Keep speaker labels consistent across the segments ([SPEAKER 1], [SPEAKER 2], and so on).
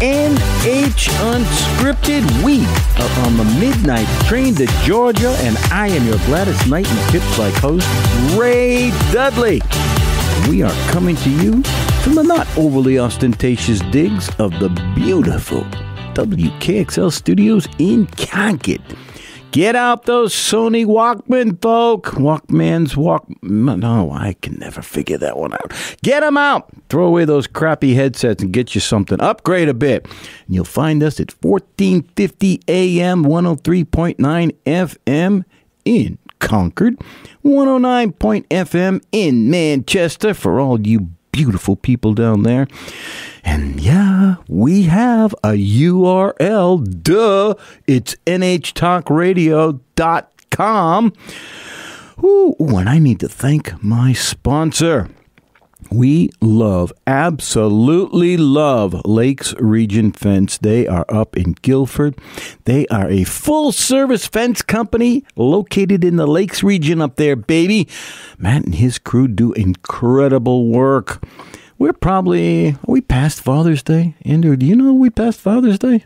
[SPEAKER 1] NH Unscripted. We are on the midnight train to Georgia, and I am your Gladys Knight and Tips-like host, Ray Dudley. We are coming to you from the not overly ostentatious digs of the beautiful WKXL studios in Concord. Get out those Sony Walkman, folk. No, I can never figure that one out. Get them out. Throw away those crappy headsets and get you something. Upgrade a bit. And you'll find us at 1450 AM, 103.9 FM in Concord, 109.FM in Manchester for all you beautiful people down there. And yeah, we have a URL. Duh. It's nhtalkradio.com. Ooh, and I need to thank my sponsor. We absolutely love Lakes Region Fence. They are up in Guilford. They are a full-service fence company located in the Lakes region up there, baby. Matt and his crew do incredible work. Are we past Father's Day? Andrew, do you know we passed Father's Day?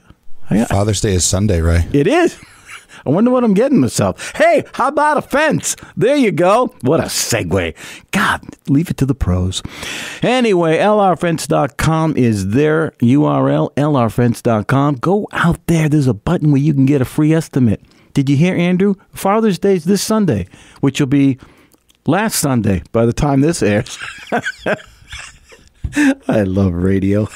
[SPEAKER 2] Father's Day is Sunday, right?
[SPEAKER 1] It is. I wonder what I'm getting myself. Hey, how about a fence? There you go. What a segue. God, leave it to the pros. Anyway, lrfence.com is their URL, lrfence.com. Go out there. There's a button where you can get a free estimate. Did you hear, Andrew? Father's Day is this Sunday, which will be last Sunday by the time this airs. I love radio.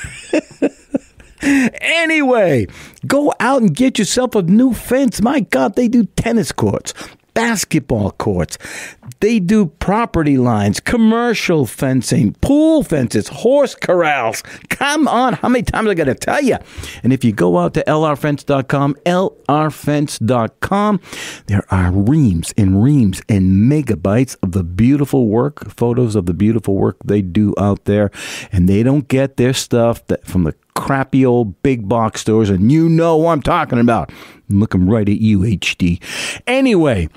[SPEAKER 1] Anyway, go out and get yourself a new fence. My God, they do tennis courts, basketball courts. They do property lines, commercial fencing, pool fences, horse corrals. Come on, how many times I got to tell you? And if you go out to lrfence.com, lrfence.com, there are reams and megabytes of the beautiful work, photos of the beautiful work they do out there. And they don't get their stuff from the crappy old big box stores, and you know what I'm talking about. I'm looking right at you, HD. Anyway,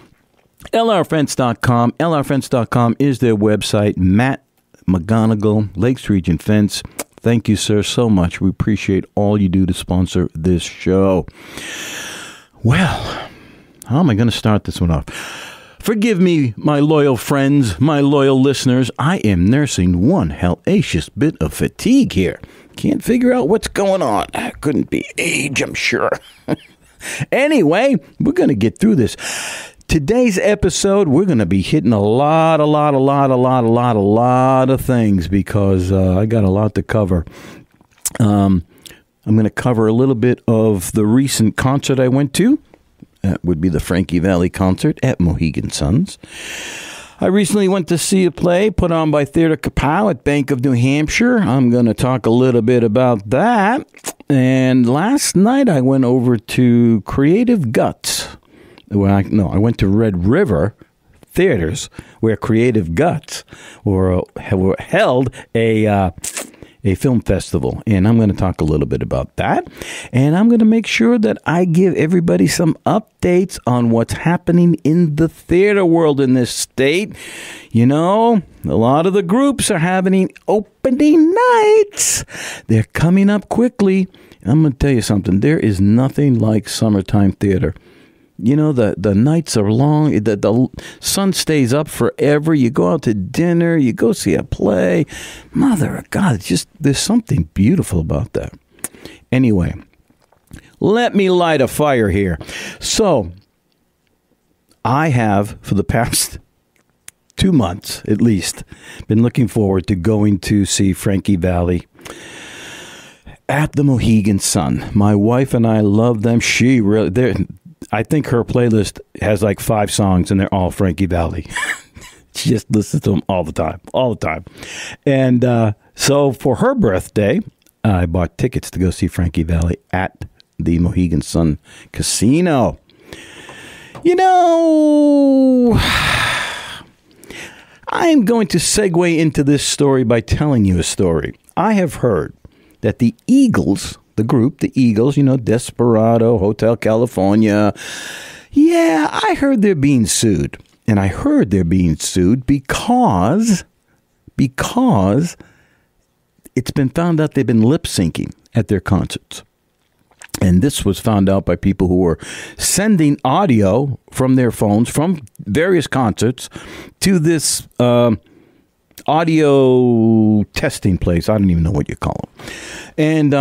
[SPEAKER 1] lrfence.com. lrfence.com is their website. Matt McGonigal, Lakes Region Fence. Thank you, sir, so much. We appreciate all you do to sponsor this show. Well, how am I going to start this one off? Forgive me, my loyal friends, my loyal listeners. I am nursing one hellacious bit of fatigue here. Can't figure out what's going on. Couldn't be age, I'm sure. Anyway, we're going to get through this. Today's episode, we're going to be hitting a lot of things because I got a lot to cover. I'm going to cover a little bit of the recent concert I went to. That would be the Frankie Valli concert at Mohegan Suns. I recently went to see a play put on by Theater Kapow at Bank of New Hampshire. I'm going to talk a little bit about that. And last night I went over to Creative Guts. I went to Red River Theaters, where Creative Guts were held a film festival. And I'm going to talk a little bit about that. And I'm going to make sure that I give everybody some updates on what's happening in the theater world in this state. You know, a lot of the groups are having opening nights. They're coming up quickly. I'm going to tell you something. There is nothing like summertime theater. You know, the nights are long. The sun stays up forever. You go out to dinner. You go see a play. Mother of God, it's just, there's something beautiful about that. Anyway, let me light a fire here. So, I have, for the past 2 months at least, been looking forward to going to see Frankie Valli at the Mohegan Sun. My wife and I love them. I think her playlist has like 5 songs, and they're all Frankie Valli. She just listens to them all the time. And so for her birthday, I bought tickets to go see Frankie Valli at the Mohegan Sun Casino. You know, I am going to segue into this story by telling you a story. I have heard that the Eagles, the group, the Eagles, you know, Desperado, Hotel California. Yeah, I heard they're being sued. And I heard they're being sued because it's been found out they've been lip syncing at their concerts. And this was found out by people who were sending audio from their phones from various concerts to this audio testing place. I don't even know what you call them. And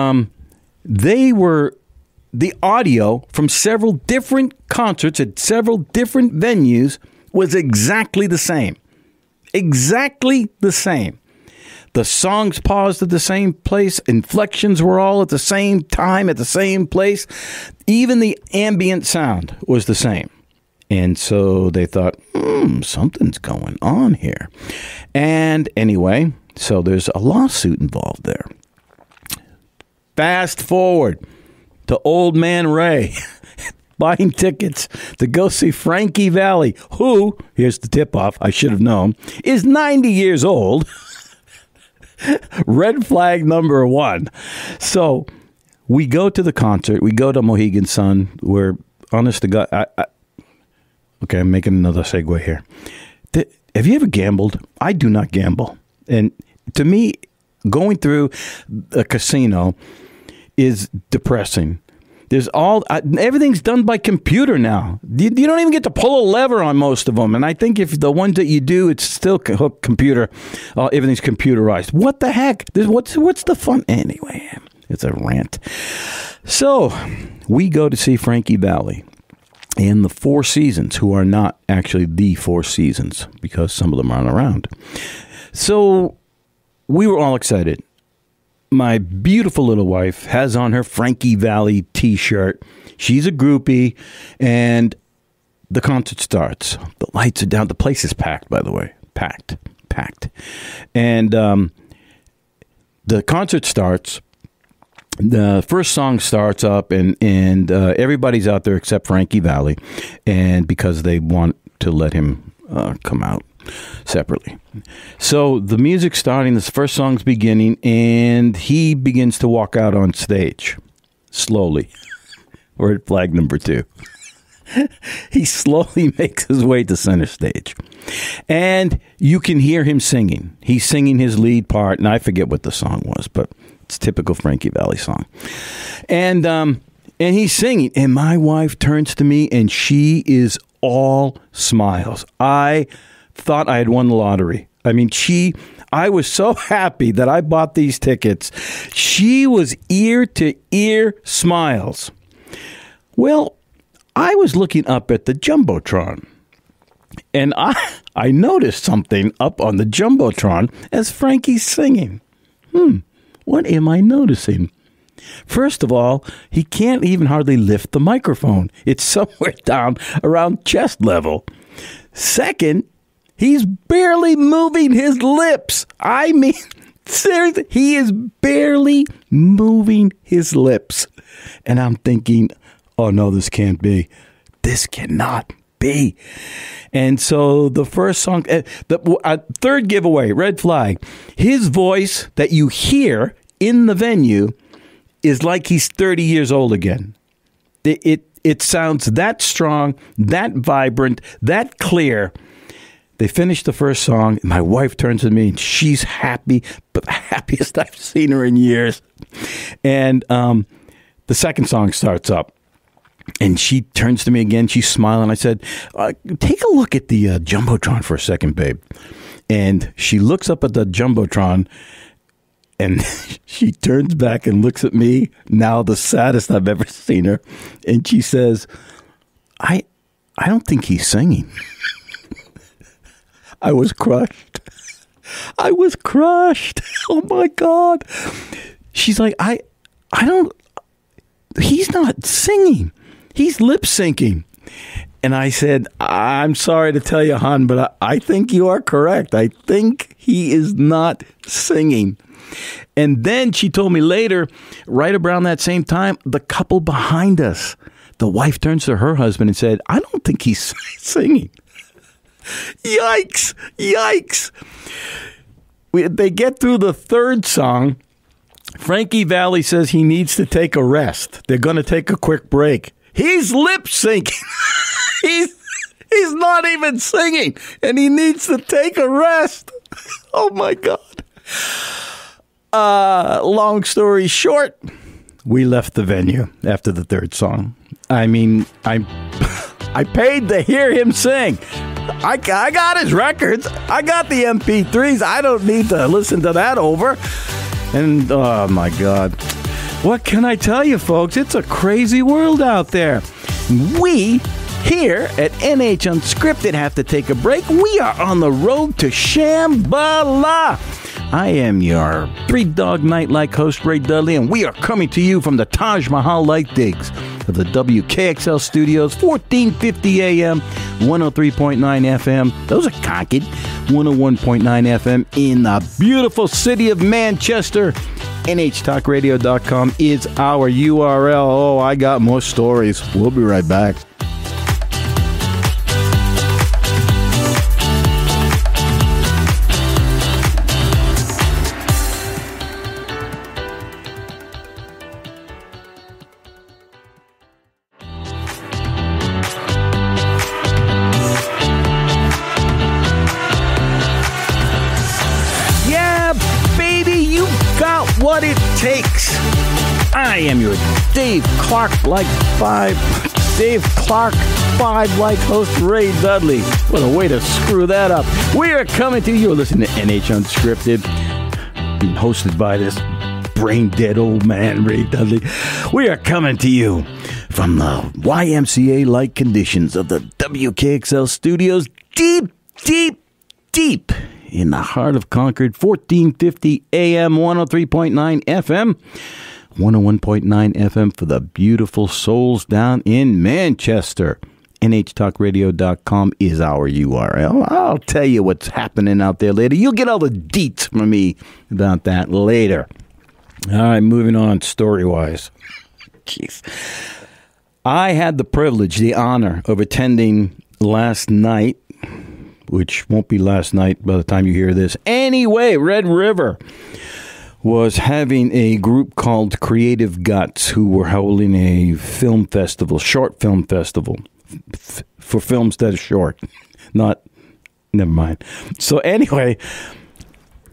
[SPEAKER 1] the audio from several different concerts at several different venues was exactly the same. Exactly the same. The songs paused at the same place. Inflections were all at the same time, at the same place. Even the ambient sound was the same. And so they thought, something's going on here. And anyway, so there's a lawsuit involved there. Fast forward to Old Man Ray buying tickets to go see Frankie Valli, who, here's the tip-off, I should have known, is 90 years old. Red flag number one. So we go to the concert. We go to Mohegan Sun. We're, honest to God, okay, I'm making another segue here. Have you ever gambled? I do not gamble. And to me, going through a casino is depressing. There's everything's done by computer now. You don't even get to pull a lever on most of them. And I think if the ones that you do, it's still computer. Everything's computerized. What the heck? What's the fun? Anyway, it's a rant. So we go to see Frankie Valli and the Four Seasons, who are not actually the Four Seasons because some of them aren't around. So we were all excited. My beautiful little wife has on her Frankie Valli T-shirt. She's a groupie, and the concert starts. The lights are down. The place is packed, by the way. Packed. And the concert starts. The first song starts up, and everybody's out there except Frankie Valli, and because they want to let him come out separately. So the music's starting, this first song's beginning, and he begins to walk out on stage slowly. We're at flag number 2. He slowly makes his way to center stage. And you can hear him singing. He's singing his lead part, and I forget what the song was, but it's a typical Frankie Valli song. And he's singing, and my wife turns to me, and she is all smiles. I thought I had won the lottery. I mean, I was so happy that I bought these tickets. She was ear to ear smiles. Well, I was looking up at the Jumbotron, and I noticed something up on the Jumbotron as Frankie's singing. What am I noticing? First of all, he can't even hardly lift the microphone. It's somewhere down around chest level. Second, he's barely moving his lips. I mean, seriously, he is barely moving his lips. And I'm thinking, oh no, this can't be. This cannot be. And so the first song, the third giveaway, red flag, his voice that you hear in the venue is like he's 30 years old again. It sounds that strong, that vibrant, that clear. They finished the first song. My wife turns to me, and she's happy, but the happiest I've seen her in years. And the second song starts up, and she turns to me again. She's smiling. I said, take a look at the Jumbotron for a second, babe. And she looks up at the Jumbotron, and she turns back and looks at me, now the saddest I've ever seen her. And she says, I don't think he's singing. I was crushed. Oh my God. She's like, he's not singing. He's lip syncing. And I said, I'm sorry to tell you, hon, but I think you are correct. I think he is not singing. And then she told me later, right around that same time, the couple behind us, the wife turns to her husband and said, I don't think he's singing. Yikes. They get through the third song. Frankie Valli says he needs to take a rest. They're going to take a quick break. He's lip syncing. He's not even singing, and he needs to take a rest. Oh, my God. Long story short, we left the venue after the third song. I mean, I paid to hear him sing. I got his records. I got the MP3s. I don't need to listen to that over. And, oh, my God. What can I tell you, folks? It's a crazy world out there. We here at NH Unscripted have to take a break. We are on the road to Shambhala. I am your Three Dog Night-like host, Ray Dudley, and we are coming to you from the Taj Mahal Light Digs of the WKXL studios, 1450 AM, 103.9 FM. Those are Concord, 101.9 FM in the beautiful city of Manchester. NHTalkRadio.com is our URL. Oh, I got more stories. We'll be right back. What it takes. I am your Dave Clark 5 host, Ray Dudley. What a way to screw that up. We are coming to you. You're listening to NH Unscripted, being hosted by this brain dead old man, Ray Dudley. We are coming to you from the YMCA-like conditions of the WKXL studios, deep in the heart of Concord, 1450 AM, 103.9 FM, 101.9 FM for the beautiful souls down in Manchester. NHTalkRadio.com is our URL. I'll tell you what's happening out there later. You'll get all the deets from me about that later. All right, moving on story-wise. Jeez. I had the privilege, the honor of attending last night, which won't be last night by the time you hear this. Anyway, Red River was having a group called Creative Guts who were holding a film festival, short film festival, for films that are short. Never mind. So anyway,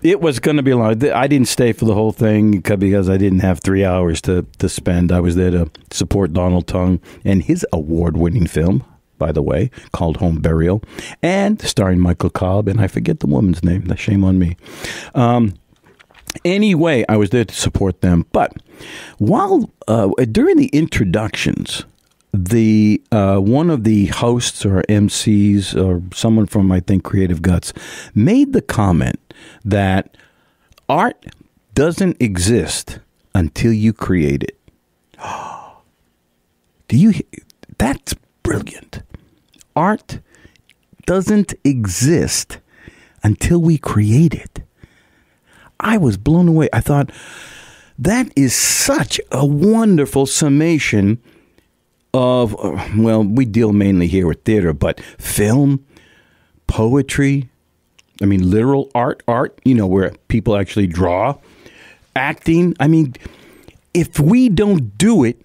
[SPEAKER 1] it was going to be long. I didn't stay for the whole thing because I didn't have 3 hours to spend. I was there to support Donald Tung and his award-winning film, by the way, called Home Burial, and starring Michael Cobb, and I forget the woman's name. Shame on me. Anyway, I was there to support them. But while during the introductions, the one of the hosts or MCs or someone from, I think, Creative Guts made the comment that art doesn't exist until you create it. That's brilliant. Art doesn't exist until we create it. I was blown away. I thought, that is such a wonderful summation of, well, we deal mainly here with theater, but film, poetry, I mean, literal art, where people actually draw, acting. I mean, if we don't do it,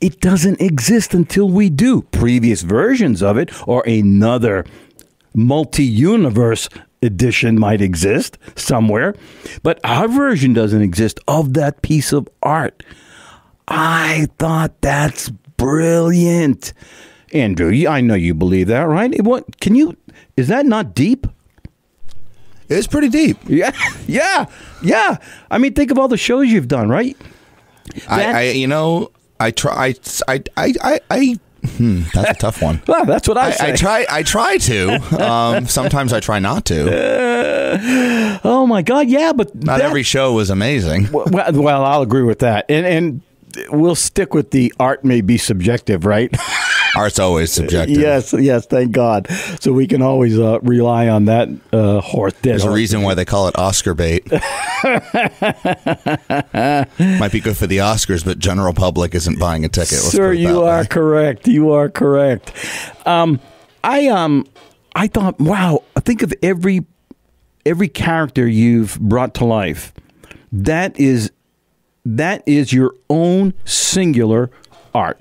[SPEAKER 1] it doesn't exist until we do. Previous versions of it or another multi-universe edition might exist somewhere, but our version doesn't exist of that piece of art. I thought that's brilliant. Andrew, I know you believe that, right? Is that not deep?
[SPEAKER 2] It's pretty deep.
[SPEAKER 1] Yeah. I mean, think of all the shows you've done, right?
[SPEAKER 2] That's a tough one.
[SPEAKER 1] Well, that's what I say.
[SPEAKER 2] I try to. Sometimes I try not to.
[SPEAKER 1] Oh my God, yeah, but
[SPEAKER 2] not every show was amazing.
[SPEAKER 1] Well, I'll agree with that, and we'll stick with the art may be subjective, right?
[SPEAKER 2] Art's always subjective.
[SPEAKER 1] Yes, thank God. So we can always rely on that horse.
[SPEAKER 2] There's a reason why they call it Oscar bait. Might be good for the Oscars, but general public isn't buying a ticket.
[SPEAKER 1] Sir, you are correct. You are correct. I thought, wow, think of every character you've brought to life. That is your own singular art.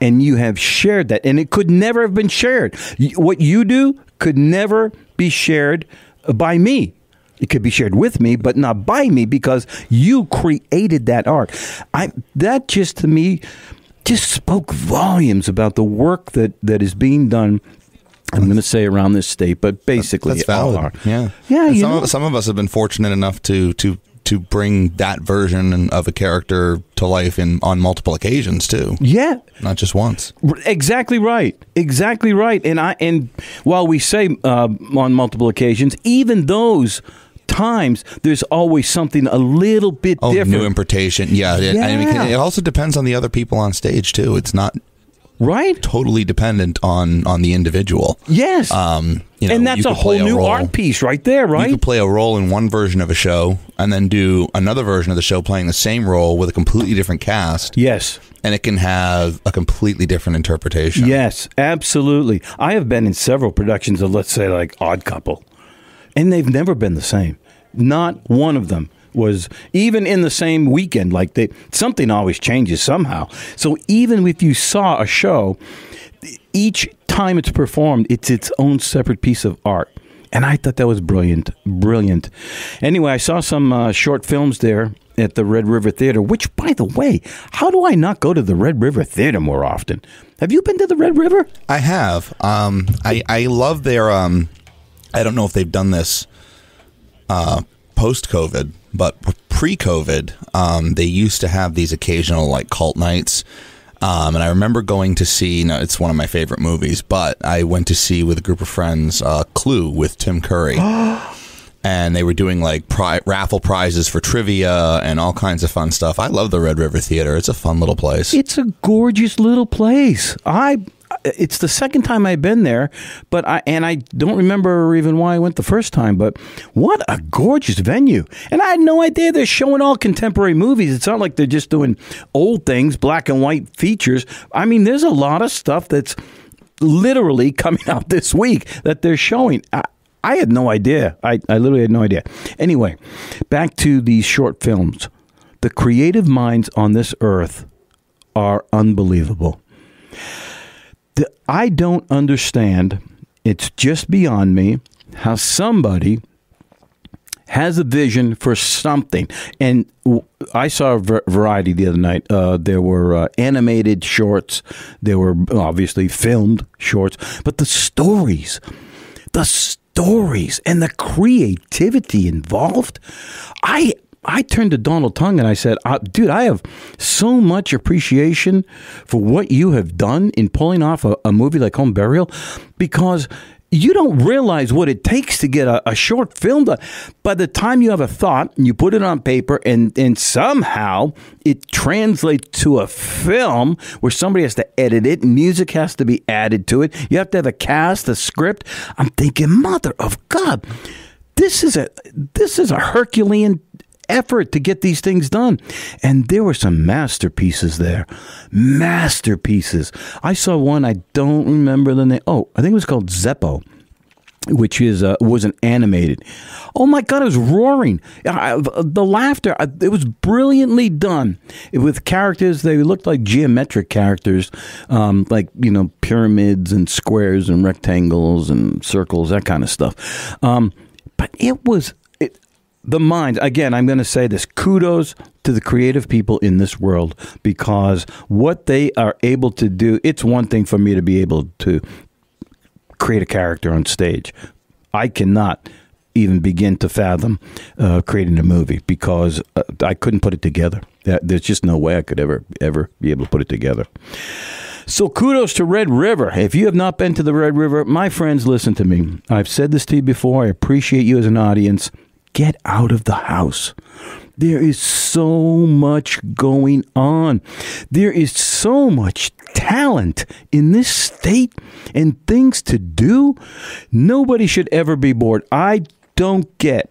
[SPEAKER 1] And you have shared that, and it could never have been shared. What you do could never be shared by me. It could be shared with me, but not by me, because you created that art. That just, to me, just spoke volumes about the work that is being done. I'm going to say around this state, but basically,
[SPEAKER 2] that's valid. Yeah. Some of us have been fortunate enough to bring that version of a character to life on multiple occasions too.
[SPEAKER 1] Yeah,
[SPEAKER 2] not just once.
[SPEAKER 1] Exactly right. And while we say on multiple occasions, even those times, there's always something a little bit different.
[SPEAKER 2] New interpretation. Yeah. I mean, it also depends on the other people on stage too. It's not totally dependent on the individual.
[SPEAKER 1] Yes. And that's a whole new art piece right there, right?
[SPEAKER 2] You could play a role in one version of a show and then do another version of the show playing the same role with a completely different cast.
[SPEAKER 1] Yes.
[SPEAKER 2] And it can have a completely different interpretation.
[SPEAKER 1] Yes, absolutely. I have been in several productions of, let's say, like Odd Couple, and they've never been the same. Not one of them was even in the same weekend. Like something always changes somehow. So even if you saw a show, each time it's performed, it's its own separate piece of art. And I thought that was brilliant. Anyway, I saw some short films there at the Red River Theater, which, by the way, how do I not go to the Red River Theater more often? Have you been to the Red River?
[SPEAKER 2] I have. I love their, I don't know if they've done this post-COVID, but pre-COVID, they used to have these occasional like cult nights. And I remember going to see, it's one of my favorite movies, but I went to see with a group of friends Clue with Tim Curry. And they were doing like raffle prizes for trivia and all kinds of fun stuff. I love the Red River Theater. It's a fun little place.
[SPEAKER 1] It's a gorgeous little place. It's the second time I've been there, but I don't remember even why I went the first time, but what a gorgeous venue. And I had no idea they're showing all contemporary movies. It's not like they're just doing old things, black and white features. I mean, there's a lot of stuff that's literally coming out this week that they're showing. I had no idea. I literally had no idea. Anyway, back to these short films. The creative minds on this earth are unbelievable. I don't understand, it's just beyond me, how somebody has a vision for something. And I saw Variety the other night. There were animated shorts. There were obviously filmed shorts. But the stories and the creativity involved, I turned to Donald Tung and I said, dude, I have so much appreciation for what you have done in pulling off a movie like Home Burial, because you don't realize what it takes to get a short film done. By the time you have a thought and you put it on paper and somehow it translates to a film where somebody has to edit it, music has to be added to it, you have to have a cast, a script. I'm thinking, mother of God, this is a Herculean effort to get these things done. And there were some masterpieces there. Masterpieces. I saw one, I don't remember the name. Oh, I think it was called Zeppo, which wasn't animated. Oh my God, it was roaring. The laughter, it was brilliantly done with characters. They looked like geometric characters, like, pyramids and squares and rectangles and circles, that kind of stuff. But it was... The mind, again, I'm going to say this, kudos to the creative people in this world, because what they are able to do, it's one thing for me to be able to create a character on stage. I cannot even begin to fathom creating a movie, because I couldn't put it together. There's just no way I could ever be able to put it together. So kudos to Red River. If you have not been to the Red River, my friends, listen to me. I've said this to you before. I appreciate you as an audience. Get out of the house. There is so much going on. There is so much talent in this state and things to do. Nobody should ever be bored. I don't get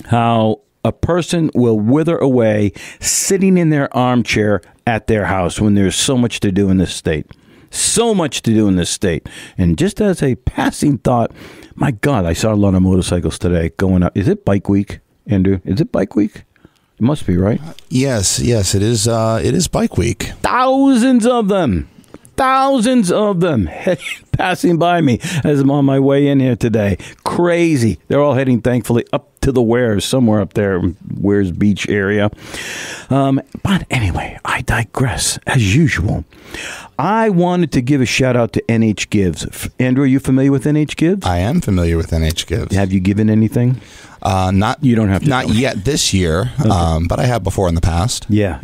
[SPEAKER 1] how a person will wither away sitting in their armchair at their house when there's so much to do in this state. So much to do in this state. And just as a passing thought, my God, I saw a lot of motorcycles today going up. Is it Bike Week, Andrew? Is it Bike Week? It must be, right?
[SPEAKER 2] Yes, it is. It is Bike Week.
[SPEAKER 1] Thousands of them passing by me as I'm on my way in here today. Crazy. They're all heading, thankfully, up to the Wares, somewhere up there, Wares Beach area. But anyway, I digress, as usual. I wanted to give a shout out to NH Gives. Andrew, are you familiar with NH Gives?
[SPEAKER 2] I am familiar with NH Gives.
[SPEAKER 1] Have you given anything?
[SPEAKER 2] Not.
[SPEAKER 1] You don't have to.
[SPEAKER 2] Not yet this year, okay. But I have before in the past.
[SPEAKER 1] Yeah.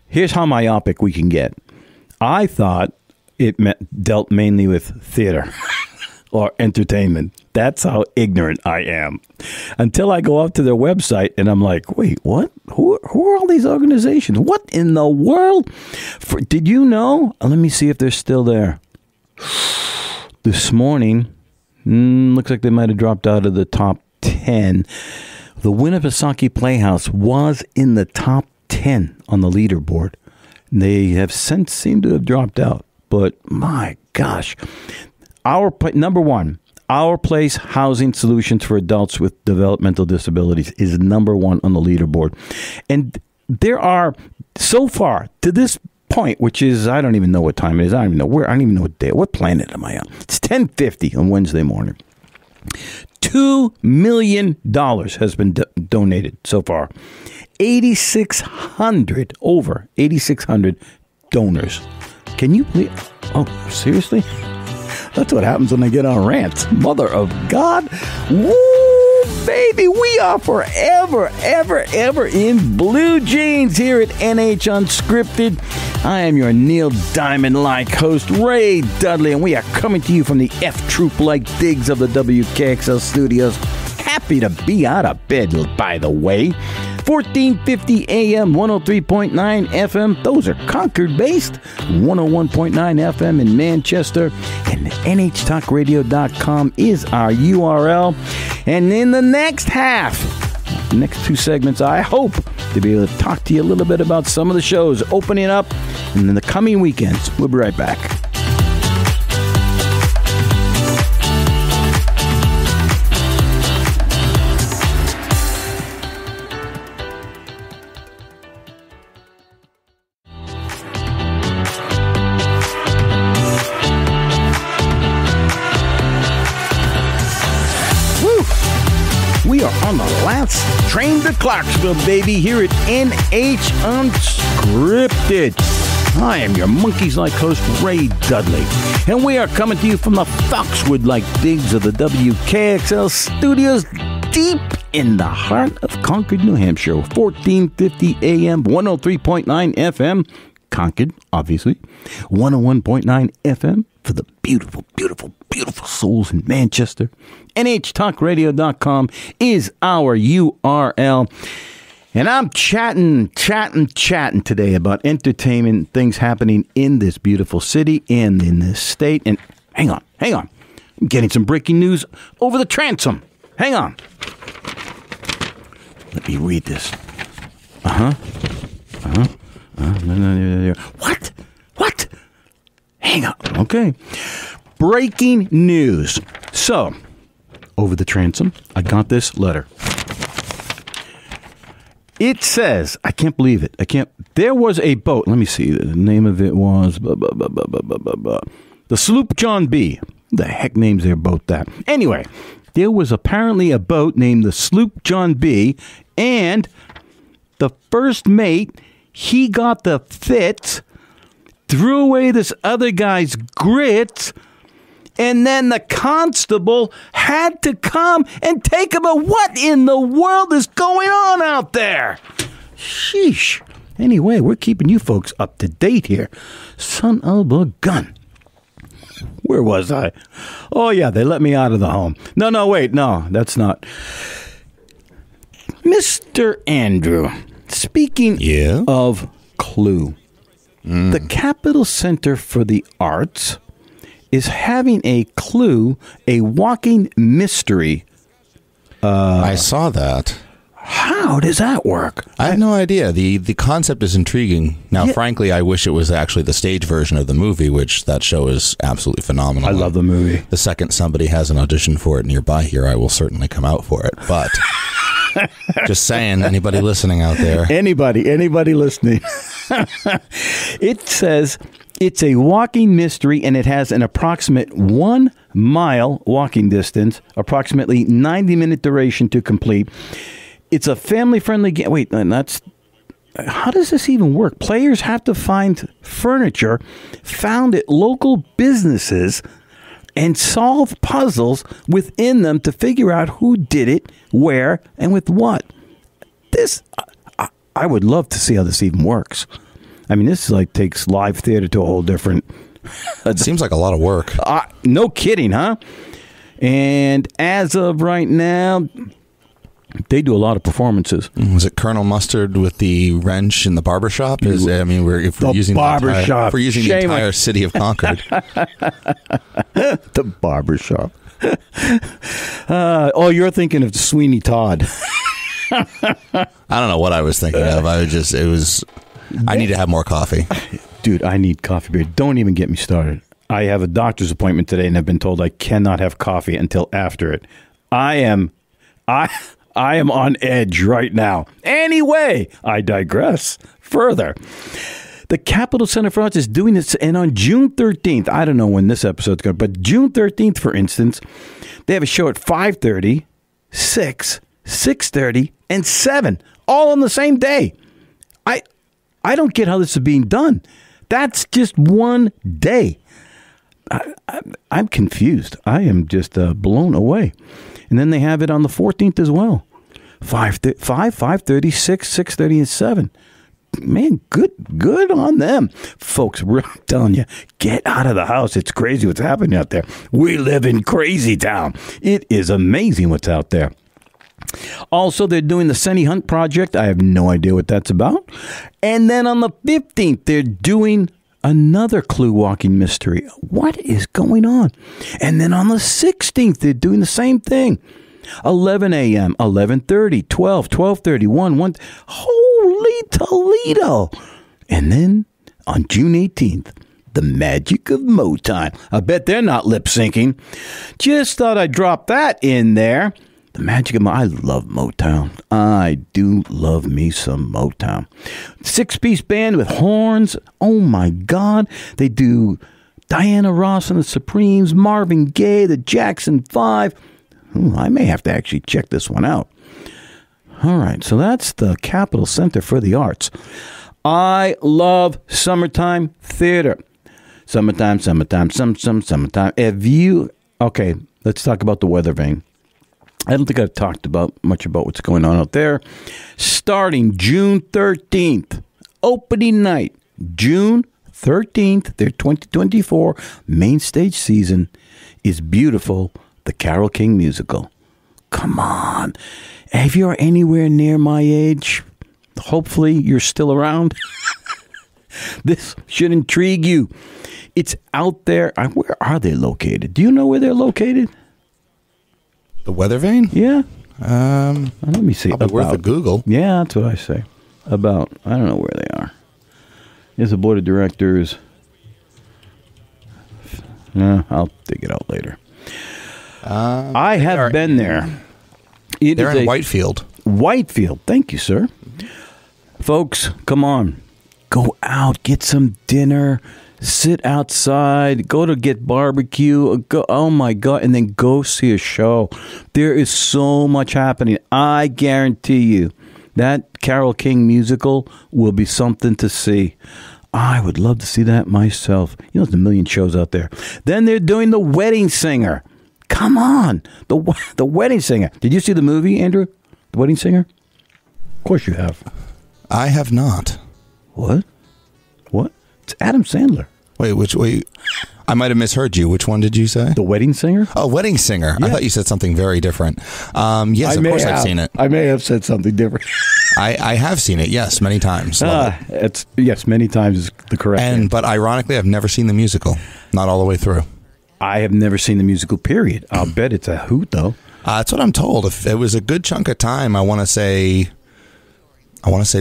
[SPEAKER 1] Here's how myopic we can get. I thought it dealt mainly with theater or entertainment. That's how ignorant I am. Until I go up to their website and I'm like, wait, what? Who are all these organizations? What in the world? Did you know? Let me see if they're still there. This morning, looks like they might have dropped out of the top 10. The Winnipesaukee Playhouse was in the top 10 on the leaderboard. They have since seemed to have dropped out. But my gosh, number one, Our Place Housing Solutions for Adults with Developmental Disabilities is number one on the leaderboard. And there are, so far, to this point, which is, I don't even know what time it is. I don't even know where. I don't even know what day. What planet am I on? It's 10:50 on Wednesday morning. $2 million has been donated so far. 8,600, over 8,600 donors. Can you believe? Oh, seriously? That's what happens when I get on rants. Mother of God. Woo, baby. We are forever, ever in blue jeans here at NH Unscripted. I am your Neil Diamond-like host, Ray Dudley, and we are coming to you from the F-Troop-like digs of the WKXL studios. Happy to be out of bed, by the way. 1450 AM, 103.9 FM. Those are Concord-based. 101.9 FM in Manchester. And NHTalkRadio.com is our URL. And in the next half, the next two segments, I hope to be able to talk to you a little bit about some of the shows opening up in the coming weekends. We'll be right back. We are on the last train to Clarksville, baby, here at NH Unscripted. I am your monkeys-like host, Ray Dudley, and we are coming to you from the Foxwood-like digs of the WKXL studios deep in the heart of Concord, New Hampshire. 1450 AM, 103.9 FM, Concord, obviously. 101.9 FM for the beautiful, beautiful, beautiful souls in Manchester. NHTalkRadio.com is our URL. And I'm chatting today about entertainment, things happening in this beautiful city and in this state. And hang on. I'm getting some breaking news over the transom. Hang on. Let me read this. What? Hang on. Okay. Breaking news. So, over the transom, I got this letter. It says, I can't believe it. There was a boat. Let me see. The name of it was the Sloop John B. The heck names their boat that? Anyway, there was apparently a boat named the Sloop John B. And the first mate, he got the fits, threw away this other guy's grits, and then the constable had to come and take him out. What in the world is going on out there? Sheesh. Anyway, we're keeping you folks up to date here. Son of a gun. Where was I? Oh, yeah, they let me out of the home. No, wait, no, that's not. Mr. Andrew, speaking of Clue, the Capitol Center for the Arts is having a Clue, a walking mystery.
[SPEAKER 2] I saw that.
[SPEAKER 1] How does that work?
[SPEAKER 2] I have no idea. The concept is intriguing. Now, frankly, I wish it was actually the stage version of the movie, which that show is absolutely phenomenal.
[SPEAKER 1] I love the movie.
[SPEAKER 2] The second somebody has an audition for it nearby here, I will certainly come out for it. But just saying, anybody listening out there.
[SPEAKER 1] Anybody listening. It says It's a walking mystery, and it has an approximate 1 mile walking distance, approximately 90-minute duration to complete. It's a family-friendly game. Wait, and that's... How does this even work? Players have to find furniture found at local businesses and solve puzzles within them to figure out who did it, where, and with what. This, I would love to see how this even works. I mean, this like takes live theater to a whole different...
[SPEAKER 2] It seems like a lot of work.
[SPEAKER 1] No kidding, huh? And as of right now, they do a lot of performances.
[SPEAKER 2] Was it Colonel Mustard with the wrench in the barbershop? If we're using the entire city of Concord.
[SPEAKER 1] The barbershop. You're thinking of Sweeney Todd.
[SPEAKER 2] I don't know what I was thinking of. I need to have more coffee.
[SPEAKER 1] Dude, I need coffee beer. Don't even get me started. I have a doctor's appointment today and I've been told I cannot have coffee until after it. I am on edge right now. Anyway, I digress further. The Capitol Center for Arts is doing this, and on June 13th, I don't know when this episode's going, but June 13th, for instance, they have a show at 5:30, 6, 6:30, and 7, all on the same day. I don't get how this is being done. That's just one day. I'm confused. I am just blown away. And then they have it on the 14th as well. 5:30, 6, 6:30, and 7. Man, good on them. Folks, I'm telling you, get out of the house. It's crazy what's happening out there. We live in crazy town. It is amazing what's out there. Also, they're doing the Senny Hunt Project. I have no idea what that's about. And then on the 15th, they're doing another clue walking mystery. What is going on? And then on the 16th, they're doing the same thing. 11 a.m., 11:30, 12, 12:30, 1. Holy Toledo. And then on June 18th, the magic of Motown. I bet they're not lip syncing. Just thought I'd drop that in there. The magic of I love Motown. I do love me some Motown. 6-piece band with horns. Oh, my God. They do Diana Ross and the Supremes, Marvin Gaye, the Jackson 5. I may have to actually check this one out. All right, so that's the Capitol Center for the Arts. I love summertime theater. Summertime. Okay, let's talk about the Weather Vane. I don't think I've talked much about what's going on out there. Starting June 13th, opening night, June 13th, their 2024 main stage season is beautiful. The Carole King musical. Come on. If you're anywhere near my age, hopefully you're still around. This should intrigue you. It's out there. Where are they located? Do you know where they're located?
[SPEAKER 2] The Weather Vane?
[SPEAKER 1] Yeah. Let me see.
[SPEAKER 2] Probably worth a Google.
[SPEAKER 1] Yeah, that's what I say. I don't know where they are. Here's the board of directors. I'll dig it out later. I have been there.
[SPEAKER 2] They're in Whitefield.
[SPEAKER 1] Whitefield. Thank you, sir. Folks, come on. Go out. Get some dinner. Sit outside. Go to get barbecue. Oh, my God. And then go see a show. There is so much happening. I guarantee you that Carole King musical will be something to see. I would love to see that myself. You know, there's a million shows out there. Then they're doing The Wedding Singer. Come on. The Wedding Singer. Did you see the movie, Andrew? The Wedding Singer? Of course you have.
[SPEAKER 2] I have not.
[SPEAKER 1] What? It's Adam Sandler.
[SPEAKER 2] Wait. I might have misheard you. Which one did you say?
[SPEAKER 1] The Wedding Singer?
[SPEAKER 2] Oh, Wedding Singer. Yeah. I thought you said something very different. Yes, of course I've seen it.
[SPEAKER 1] I may have said something different.
[SPEAKER 2] I have seen it, yes, many times.
[SPEAKER 1] Yes, many times is the correct answer.
[SPEAKER 2] But ironically, I've never seen the musical. Not all the way through.
[SPEAKER 1] I have never seen the musical, period. I'll bet it's a hoot, though.
[SPEAKER 2] That's what I'm told. If it was a good chunk of time, I want to say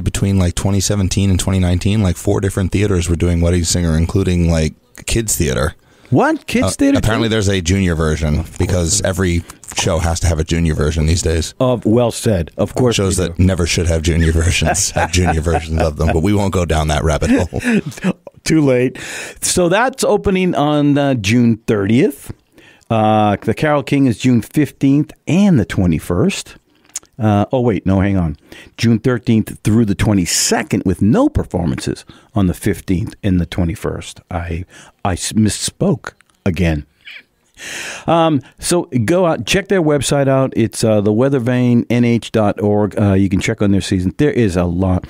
[SPEAKER 2] between like 2017 and 2019, like 4 different theaters were doing Wedding Singer, including like kids theater.
[SPEAKER 1] What? Kids theater?
[SPEAKER 2] Apparently there's a junior version because every show has to have a junior version these days.
[SPEAKER 1] Well said. Of course.
[SPEAKER 2] Shows that never should have junior versions have junior versions of them, but we won't go down that rabbit hole.
[SPEAKER 1] too late. So that's opening on June 30th. The Carole King is June 15th and the 21st. Hang on. June 13th through the 22nd with no performances on the 15th and the 21st. I misspoke again. So go out, check their website out. It's theweathervanenh.org. You can check on their season. There is a lot.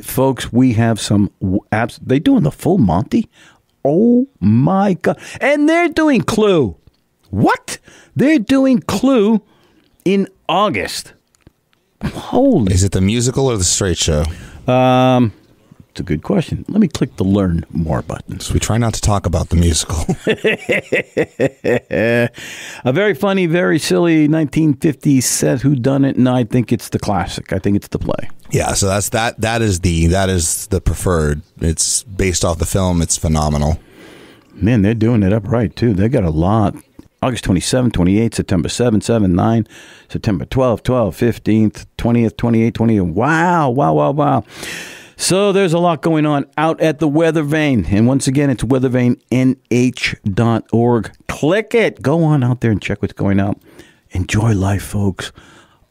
[SPEAKER 1] Folks, we have some apps. They doing the full Monty? Oh, my God. And they're doing Clue. What? They're doing Clue in August. Holy.
[SPEAKER 2] Is it the musical or the straight show?
[SPEAKER 1] It's a good question. Let me click the Learn More button.
[SPEAKER 2] So we try not to talk about the musical.
[SPEAKER 1] A very funny, very silly 1950s set whodunit, and I think it's the classic. I think it's the play.
[SPEAKER 2] Yeah, so that is the preferred. It's based off the film. It's phenomenal.
[SPEAKER 1] Man, they're doing it up right, too. They got a lot. August 27, 28, September 7, 7, 9, September 12, 12, 15th, 20th, 28, 28. Wow. So there's a lot going on out at the Weather Vane. And once again, it's weathervanenh.org. Click it. Go on out there and check what's going on. Enjoy life, folks.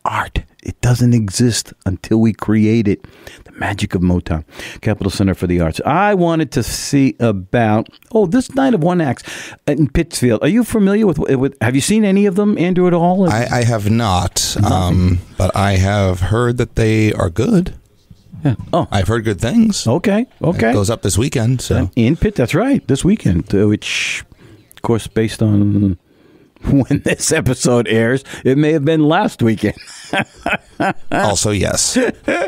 [SPEAKER 1] Art. It doesn't exist until we create it. The magic of Motown. Capital Center for the Arts. I wanted to see about, this Night of One Acts in Pittsfield. Are you familiar with have you seen any of them, Andrew, at all?
[SPEAKER 2] I have not, but I have heard that they are good.
[SPEAKER 1] Yeah. Oh,
[SPEAKER 2] I've heard good things.
[SPEAKER 1] Okay.
[SPEAKER 2] It goes up this weekend. So
[SPEAKER 1] in Pitt, that's right, this weekend, which, of course, based on when this episode airs, it may have been last weekend.
[SPEAKER 2] Also, yes.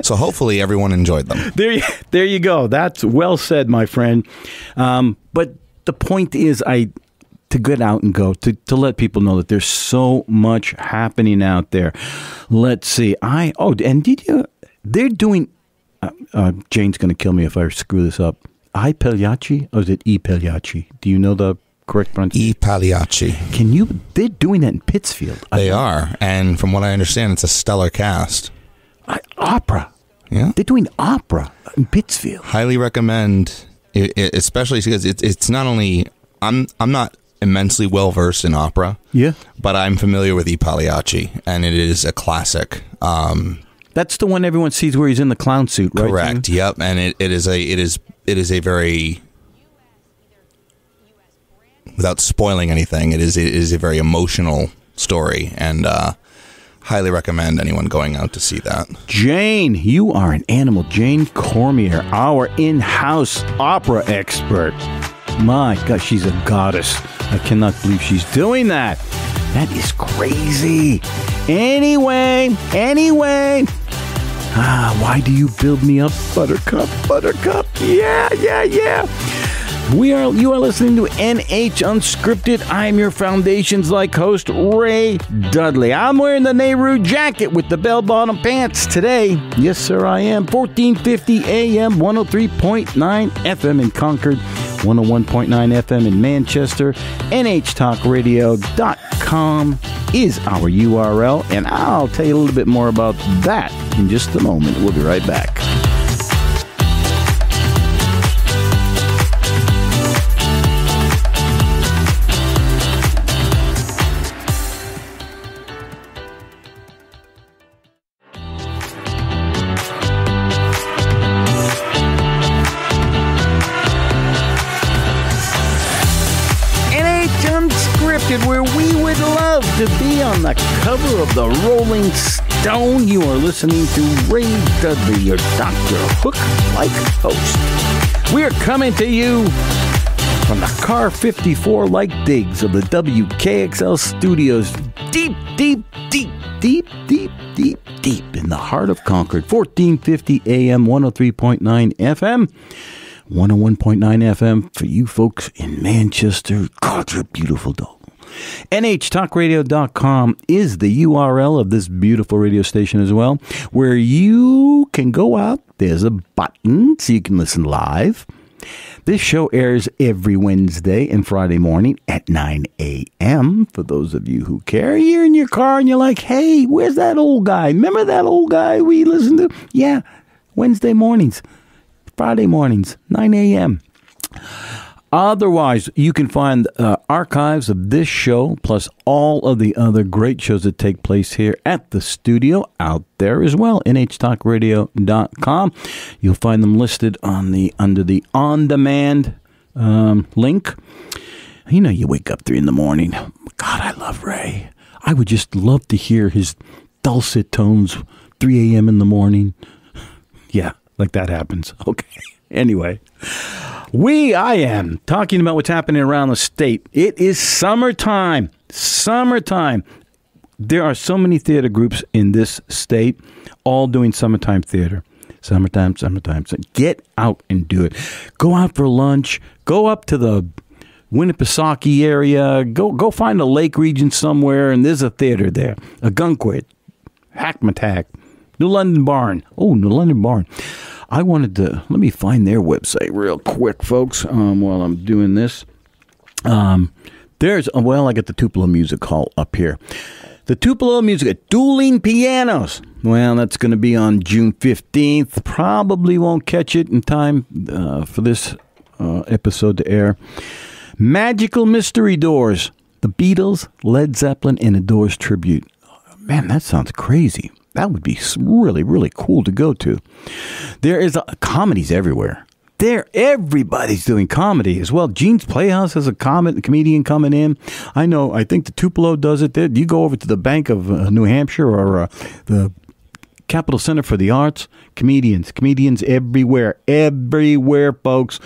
[SPEAKER 2] So hopefully everyone enjoyed them.
[SPEAKER 1] There you go. That's well said, my friend. But the point is, to get out and go, to let people know that there's so much happening out there. Let's see. They're doing, Jane's going to kill me if I screw this up. I Pagliacci, or is it E Pagliacci? Do you know the correct pronunciation?
[SPEAKER 2] E Pagliacci.
[SPEAKER 1] They're doing that in Pittsfield.
[SPEAKER 2] They are. And from what I understand, it's a stellar cast.
[SPEAKER 1] Opera.
[SPEAKER 2] Yeah.
[SPEAKER 1] They're doing opera in Pittsfield.
[SPEAKER 2] Highly recommend, especially because it's not only, I'm not immensely well versed in opera.
[SPEAKER 1] Yeah.
[SPEAKER 2] But I'm familiar with E Pagliacci, and it is a classic.
[SPEAKER 1] That's the one everyone sees where he's in the clown suit, right?
[SPEAKER 2] Correct. Jane? Yep. And it is a very, without spoiling anything, it is a very emotional story, and highly recommend anyone going out to see that. Jane,
[SPEAKER 1] you are an animal. Jane Cormier, our in-house opera expert. My God, she's a goddess. I cannot believe she's doing that. That is crazy. Anyway. Why do you build me up, Buttercup? Yeah. You are listening to NH Unscripted. I'm your Foundations Like host, Ray Dudley. I'm wearing the Nehru jacket with the bell-bottom pants today. Yes, sir, I am. 1450 AM, 103.9 FM in Concord, 101.9 FM in Manchester. NHTalkRadio.com is our URL, and I'll tell you a little bit more about that in just a moment. We'll be right back. Where we would love to be on the cover of the Rolling Stone. You are listening to Ray Dudley, your Dr. Hook-like host. We are coming to you from the Car 54-like digs of the WKXL studios, deep in the heart of Concord. 1450 AM, 103.9 FM. 101.9 FM for you folks in Manchester. God, you're beautiful, dog. NHTalkRadio.com is the URL of this beautiful radio station as well, where you can go out. There's a button so you can listen live. This show airs every Wednesday and Friday morning at 9 a.m. For those of you who care, you're in your car and you're like, hey, where's that old guy? Remember that old guy we listened to? Yeah, Wednesday mornings, Friday mornings, 9 a.m. Otherwise, you can find archives of this show, plus all of the other great shows that take place here at the studio out there as well, nhtalkradio.com. You'll find them listed under the on-demand link. You know, you wake up 3 in the morning. God, I love Ray. I would just love to hear his dulcet tones 3 a.m. in the morning. Yeah, like that happens. Okay. Anyway, I am talking about what's happening around the state. It is summertime. Summertime. There are so many theater groups in this state, all doing summertime theater. Summertime. So get out and do it. Go out for lunch. Go up to the Winnipesaukee area. Go find a lake region somewhere, and there's a theater there. Ogunquit, Hackmatack, New London Barn. Oh, New London Barn. I wanted to, let me find their website real quick, folks, while I'm doing this. I got the Tupelo Music Hall up here. The Tupelo Music, Dueling Pianos. Well, that's going to be on June 15th. Probably won't catch it in time for this episode to air. Magical Mystery Doors. The Beatles, Led Zeppelin, and a Doors tribute. Man, that sounds crazy. That would be really, really cool to go to. There is comedies everywhere. Everybody's doing comedy as well. Gene's Playhouse has a comedian coming in. I think the Tupelo does it there. You go over to the Bank of New Hampshire or the Capital Center for the Arts. Comedians everywhere, folks.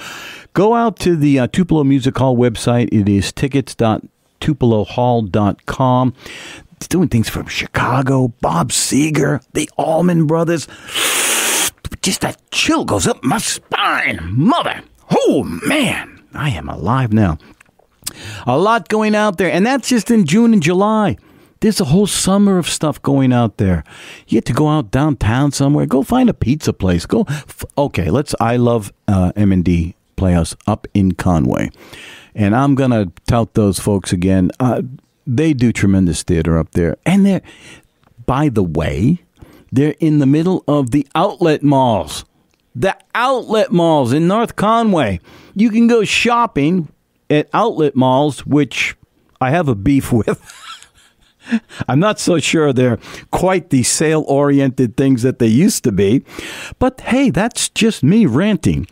[SPEAKER 1] Go out to the Tupelo Music Hall website. It is tickets.tupelohall.com. It's doing things from Chicago, Bob Seger, the Allman Brothers. Just that chill goes up my spine. Mother. Oh, man. I am alive now. A lot going out there. And that's just in June and July. There's a whole summer of stuff going out there. You get to go out downtown somewhere. Go find a pizza place. I love M&D Playhouse up in Conway. And I'm going to tout those folks again. They do tremendous theater up there. And by the way, they're in the middle of the outlet malls. The outlet malls in North Conway. You can go shopping at outlet malls, which I have a beef with. I'm not so sure they're quite the sale-oriented things that they used to be. But hey, that's just me ranting.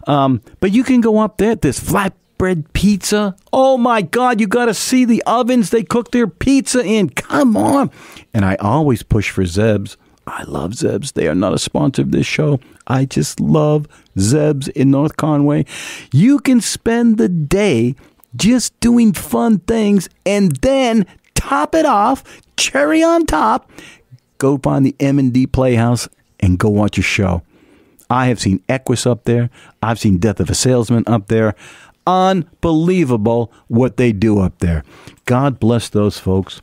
[SPEAKER 1] But you can go up there at this flatbread pizza. Oh my God, you got to see the ovens they cook their pizza in. Come on. And I always push for Zeb's. I love Zeb's. They are not a sponsor of this show. I just love Zeb's in North Conway. You can spend the day just doing fun things and then top it off, cherry on top, go find the M&D Playhouse and go watch a show. I have seen Equus up there. I've seen Death of a Salesman up there. Unbelievable what they do up there. God bless those folks.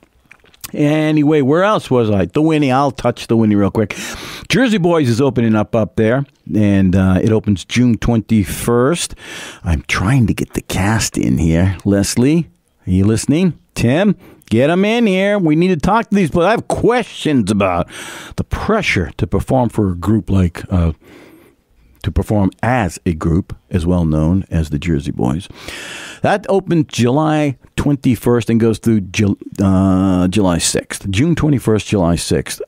[SPEAKER 1] Anyway, where else was I? The Winnie. I'll touch the Winnie real quick. Jersey Boys is opening up there, and it opens June 21st. I'm trying to get the cast in here. Leslie, are you listening? Tim, get them in here. We need to talk to these people. I have questions about the pressure to perform for a group like to perform as a group as well known as the Jersey Boys. That opened July 21st and goes through July 6th. June 21st, July 6th.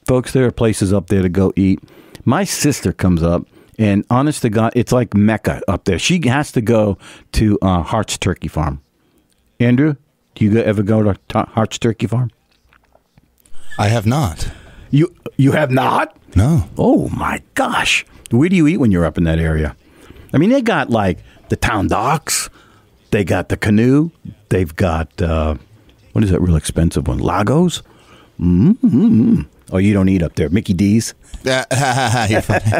[SPEAKER 1] Folks, there are places up there to go eat. My sister comes up, and honest to God, it's like Mecca up there. She has to go to Hart's Turkey Farm. Andrew, do you ever go to Hart's Turkey Farm?
[SPEAKER 2] I have not.
[SPEAKER 1] You have not?
[SPEAKER 2] No.
[SPEAKER 1] Oh, my gosh. Where do you eat when you're up in that area? I mean, they got like the Town Docks. They got the Canoe. They've got, what is that real expensive one? Lagos? Mm-hmm. Oh, you don't eat up there. Mickey D's?
[SPEAKER 2] You're funny.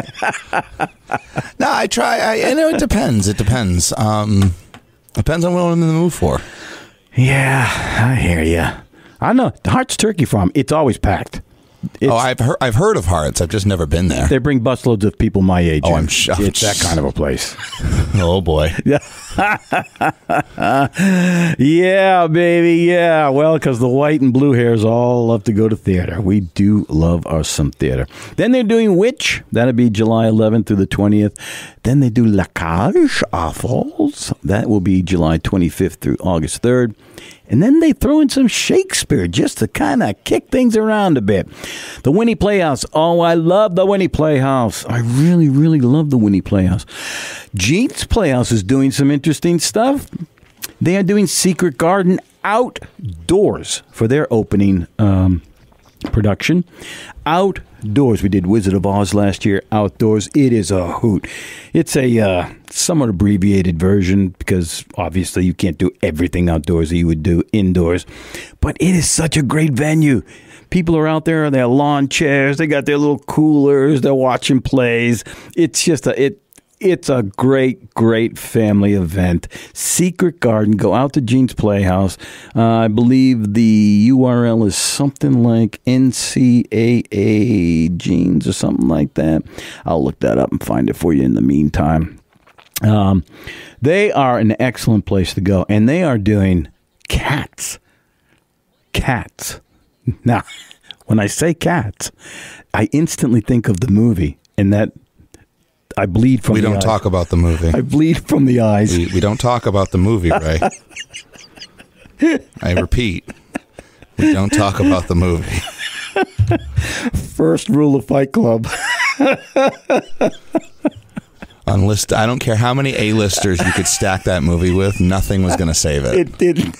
[SPEAKER 2] No, I try. It depends. It depends. Depends on what I'm in the mood for.
[SPEAKER 1] Yeah, I hear you. I know. The Hart's Turkey Farm, it's always packed.
[SPEAKER 2] I've heard of Hearts. I've just never been there.
[SPEAKER 1] They bring busloads of people my age.
[SPEAKER 2] Oh,
[SPEAKER 1] in.
[SPEAKER 2] I'm sure.
[SPEAKER 1] It's that kind of a place.
[SPEAKER 2] Oh, boy.
[SPEAKER 1] Yeah, baby. Yeah. Well, because the white and blue hairs all love to go to theater. We do love our some theater. Then they're doing Witch. That'll be July 11th through the 20th. Then they do La Cage aux Folles. That will be July 25th through August 3rd. And then they throw in some Shakespeare just to kind of kick things around a bit. The Winnie Playhouse. Oh, I love the Winnie Playhouse. I really, really love the Winnie Playhouse. Jean's Playhouse is doing some interesting stuff. They are doing Secret Garden outdoors for their opening production. Outdoors. We did Wizard of Oz last year. Outdoors. It is a hoot. It's a somewhat abbreviated version because obviously you can't do everything outdoors that you would do indoors. But it is such a great venue. People are out there on their lawn chairs. They got their little coolers. They're watching plays. It's just it's a great, great family event. Secret Garden. Go out to Jean's Playhouse. I believe the URL is something like NCAA Jeans or something like that. I'll look that up and find it for you in the meantime. They are an excellent place to go, and they are doing Cats. Cats. Now, when I say Cats, I instantly think of the movie, and that I bleed from the eyes.
[SPEAKER 2] We don't talk about the movie.
[SPEAKER 1] I bleed from the eyes.
[SPEAKER 2] We don't talk about the movie, Ray. I repeat, we don't talk about the movie.
[SPEAKER 1] First rule of Fight Club.
[SPEAKER 2] Unless, I don't care how many A-listers you could stack that movie with, nothing was going to save it.
[SPEAKER 1] It didn't.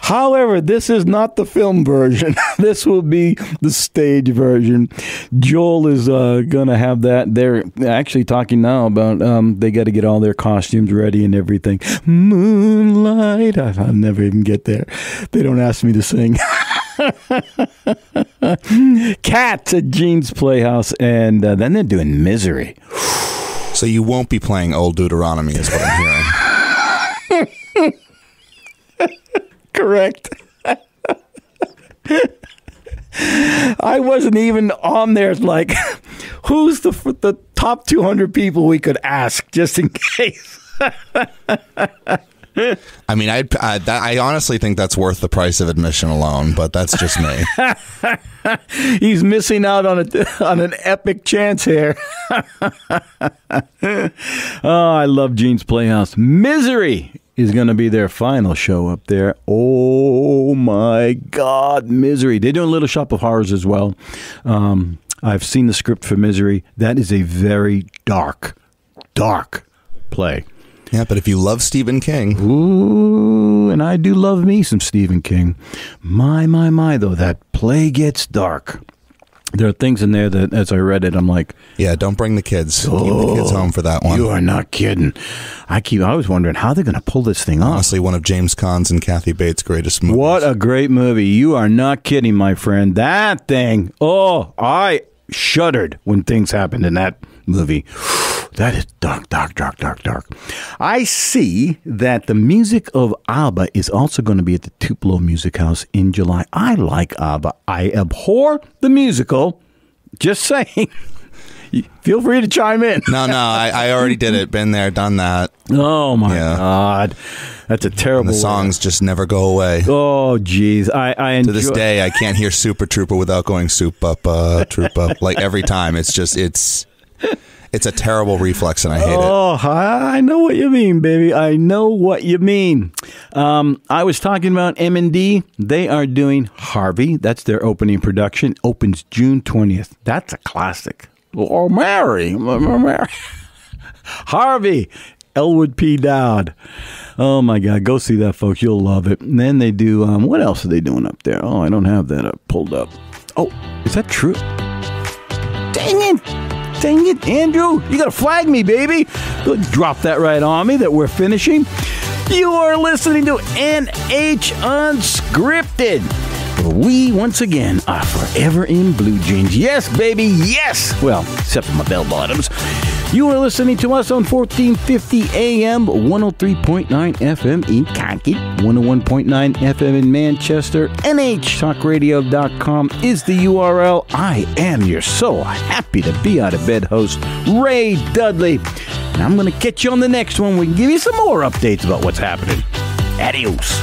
[SPEAKER 1] However, this is not the film version. This will be the stage version. Joel is going to have that. They're actually talking now about they got to get all their costumes ready and everything. Moonlight. I'll never even get there. They don't ask me to sing. Cats at Jean's Playhouse, and then they're doing Misery.
[SPEAKER 2] So you won't be playing Old Deuteronomy is what I'm hearing.
[SPEAKER 1] Correct. I wasn't even on there. Like, who's the top 200 people we could ask just in case?
[SPEAKER 2] I mean, I honestly think that's worth the price of admission alone, but that's just me.
[SPEAKER 1] He's missing out on an epic chance here. Oh, I love Jean's Playhouse. Misery is going to be their final show up there. Oh, my God, Misery. They're doing Little Shop of Horrors as well. I've seen the script for Misery. That is a very dark play.
[SPEAKER 2] Yeah, but if you love Stephen King.
[SPEAKER 1] Ooh, and I do love me some Stephen King. My, though, that play gets dark. There are things in there that, as I read it, I'm like...
[SPEAKER 2] Yeah, don't bring the kids. Keep the kids home for that one.
[SPEAKER 1] You are not kidding. I was wondering how they're going to pull this thing off.
[SPEAKER 2] Honestly, one of James Caan's and Kathy Bates' greatest movies.
[SPEAKER 1] What a great movie. You are not kidding, my friend. That thing... Oh, I shuddered when things happened in that movie. That is dark. I see that the music of ABBA is also going to be at the Tupelo Music House in July. I like ABBA. I abhor the musical. Just saying. Feel free to chime in.
[SPEAKER 2] No, I already did it. Been there, done that.
[SPEAKER 1] Oh, my God. That's a terrible...
[SPEAKER 2] And the songs just never go away.
[SPEAKER 1] Oh, geez. I enjoy...
[SPEAKER 2] To this day, I can't hear Super Trooper without going soup up, troop up. Like every time. It's a terrible reflex, and I hate it.
[SPEAKER 1] Oh, I know what you mean, baby. I know what you mean. I was talking about M&D. They are doing Harvey. That's their opening production. Opens June 20th. That's a classic. Oh, Mary. Harvey. Elwood P. Dowd. Oh, my God. Go see that, folks. You'll love it. And then they do, what else are they doing up there? Oh, I don't have that pulled up. Oh, is that true? Dang it, Andrew. You got to flag me, baby. Drop that right on me that we're finishing. You are listening to NH Unscripted. We, once again, are forever in blue jeans. Yes, baby, yes. Well, except for my bell bottoms. You are listening to us on 1450 AM, 103.9 FM in Concord, 101.9 FM in Manchester, NHTalkRadio.com is the URL. I am your so happy to be out of bed host, Ray Dudley. And I'm going to catch you on the next one. We can give you some more updates about what's happening. Adios.